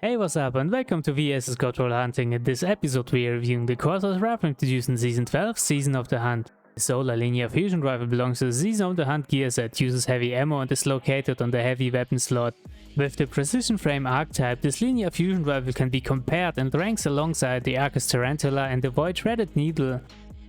Hey, what's up and welcome to VS's Godrollhunting. In this episode we are reviewing the Corsairs rifle introduced in Season 12, Season of the Hunt. The Solar Linear Fusion rifle belongs to the Season of the Hunt gear set, uses heavy ammo and is located on the heavy weapon slot. With the precision frame archetype, this linear fusion rifle can be compared and ranks alongside the Arcus Tarantula and the Void Threaded Needle.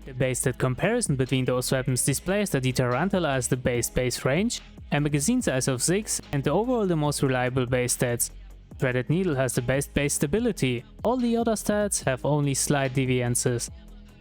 The base stat comparison between those weapons displays that the Tarantula has the base range, a magazine size of 6 and overall the most reliable base stats. Threaded Needle has the best base stability, all the other stats have only slight deviances.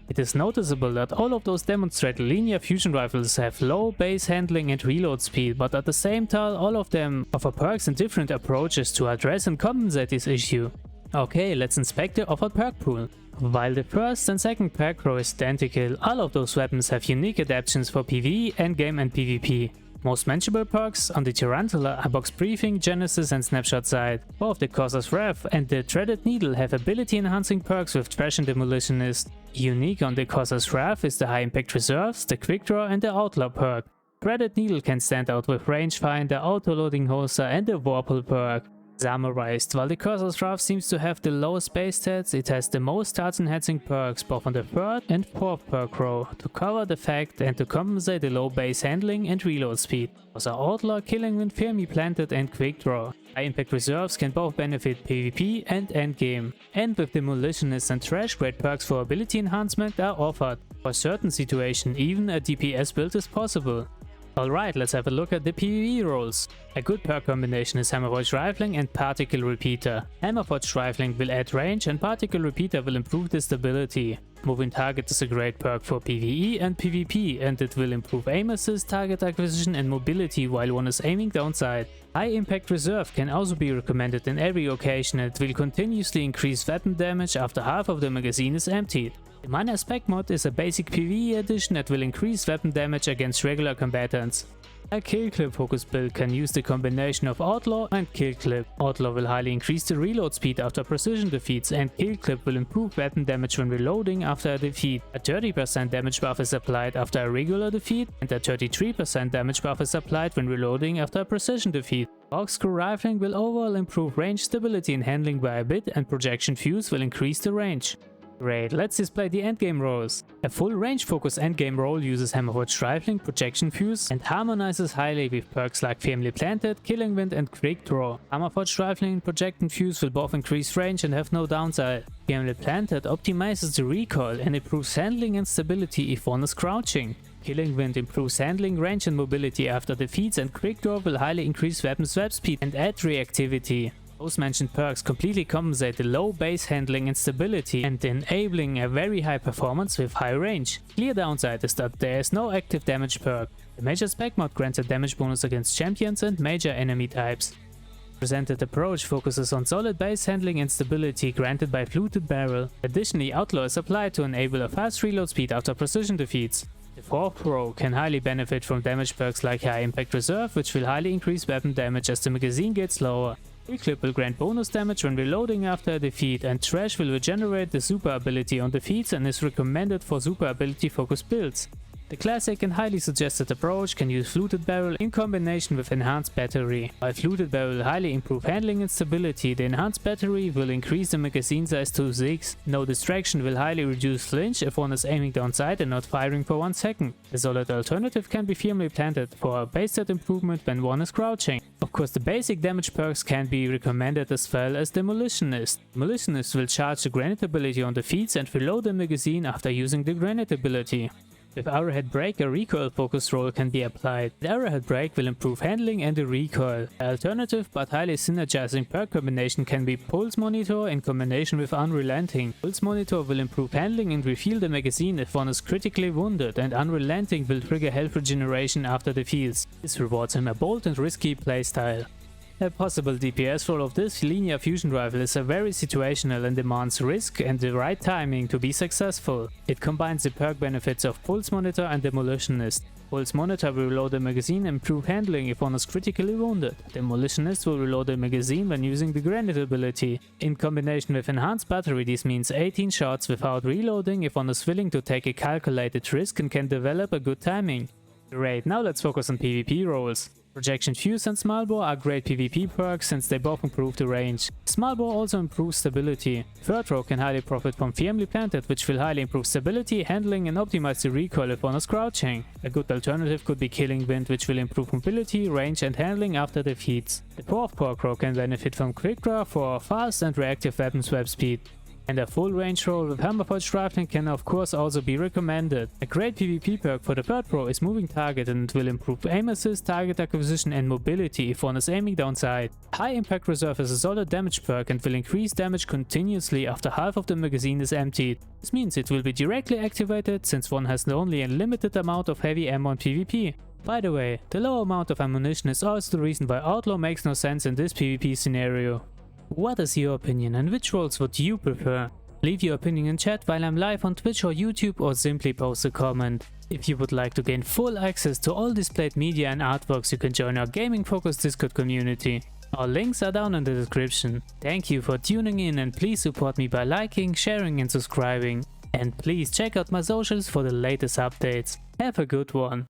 It is noticeable that all of those demonstrated linear fusion rifles have low base handling and reload speed, but at the same time all of them offer perks and different approaches to address and compensate this issue. Okay, let's inspect the offered perk pool. While the first and second perk row is identical, all of those weapons have unique adaptations for PvE, endgame and PvP. Most mentionable perks on the Tarantula are Box Briefing, Genesis and Snapshot Sight. Both the Corsairs Rev and the Threaded Needle have ability enhancing perks with Trash and Demolitionist. Unique on the Corsairs Rev is the High Impact Reserves, the Quick Draw and the Outlaw perk. Threaded Needle can stand out with Rangefinder, Auto-Loading Holster and the Warple perk. Summarized, while the Corsairs Rev seems to have the lowest base stats, it has the most stats enhancing perks both on the third and fourth perk row to cover the fact and to compensate the low base handling and reload speed. Also Outlaw, Killing Wind, Firmly Planted and Quick Draw. High Impact Reserves can both benefit PvP and endgame. And with Demolitionist and Trash, great perks for ability enhancement are offered. For certain situations, even a DPS build is possible. Alright, let's have a look at the PvE roles. A good perk combination is Hammerforged Rifling and Particle Repeater. Hammerforged Rifling will add range and Particle Repeater will improve the stability. Moving Target is a great perk for PvE and PvP and it will improve aim assist, target acquisition and mobility while one is aiming downside. High Impact Reserve can also be recommended in every occasion and it will continuously increase weapon damage after half of the magazine is emptied. The Minor Spec mod is a basic PvE addition that will increase weapon damage against regular combatants. A Kill Clip focus build can use the combination of Outlaw and Kill Clip. Outlaw will highly increase the reload speed after precision defeats and Kill Clip will improve weapon damage when reloading after a defeat. A 30% damage buff is applied after a regular defeat and a 33% damage buff is applied when reloading after a precision defeat. Corkscrew Rifling will overall improve range stability and handling by a bit and Projection Fuse will increase the range. Great, let's display the endgame roles. A full range focus endgame role uses Hammerforged Rifling, Projection Fuse and harmonizes highly with perks like Firmly Planted, Killing Wind and Quick Draw. Hammerforged Rifling and Projection Fuse will both increase range and have no downside. Firmly Planted optimizes the recoil and improves handling and stability if one is crouching. Killing Wind improves handling, range and mobility after defeats and Quick Draw will highly increase weapon swap speed and add reactivity. Those mentioned perks completely compensate the low base handling and stability and enabling a very high performance with high range. Clear downside is that there is no active damage perk. The Major Spec mod grants a damage bonus against champions and major enemy types. Presented approach focuses on solid base handling and stability granted by Fluted Barrel. Additionally, Outlaw is applied to enable a fast reload speed after precision defeats. The fourth row can highly benefit from damage perks like High Impact Reserve, which will highly increase weapon damage as the magazine gets lower. Quick Clip will grant bonus damage when reloading after a defeat and Trash will regenerate the super ability on defeats and is recommended for super ability focused builds. The classic and highly suggested approach can use Fluted Barrel in combination with Enhanced Battery. While Fluted Barrel will highly improve handling and stability, the Enhanced Battery will increase the magazine size to 6. No Distraction will highly reduce flinch if one is aiming down sight and not firing for 1 second. The solid alternative can be Firmly Planted for a base stat improvement when one is crouching. Of course, the basic damage perks can be recommended as well as Demolitionist. Demolitionist will charge the granite ability on defeats and reload the magazine after using the granite ability. With Arrowhead Break, a recoil focus role can be applied. The Arrowhead Break will improve handling and the recoil. The alternative but highly synergizing perk combination can be Pulse Monitor in combination with Unrelenting. Pulse Monitor will improve handling and refill the magazine if one is critically wounded, and Unrelenting will trigger health regeneration after defeats. This rewards him a bold and risky playstyle. A possible DPS role of this linear fusion rifle is very situational and demands risk and the right timing to be successful. It combines the perk benefits of Pulse Monitor and Demolitionist. Pulse Monitor will reload the magazine and improve handling if one is critically wounded. Demolitionist will reload the magazine when using the granite ability. In combination with Enhanced Battery, this means 18 shots without reloading if one is willing to take a calculated risk and can develop a good timing. Great, now let's focus on PvP roles. Projection Fuse and Small Bore are great PvP perks since they both improve the range. Small Bore also improves stability. Third Row can highly profit from Firmly Planted, which will highly improve stability, handling and optimize the recoil if one is crouching. A good alternative could be Killing Wind, which will improve mobility, range and handling after defeats. The fourth Pork Row can benefit from Quick Draw for fast and reactive weapon swap speed. And a full range roll with Hammerforged Rifling can of course also be recommended. A great PvP perk for the third row is Moving Target, and it will improve aim assist, target acquisition and mobility if one is aiming down sight. High Impact Reserve is a solid damage perk and will increase damage continuously after half of the magazine is emptied. This means it will be directly activated since one has only a limited amount of heavy ammo in PvP. By the way, the low amount of ammunition is also the reason why Outlaw makes no sense in this PvP scenario. What is your opinion and which roles would you prefer? Leave your opinion in chat while I'm live on Twitch or YouTube, or simply post a comment. If you would like to gain full access to all displayed media and artworks, you can join our gaming focused Discord community. Our links are down in the description. Thank you for tuning in, and please support me by liking, sharing and subscribing. And please check out my socials for the latest updates. Have a good one.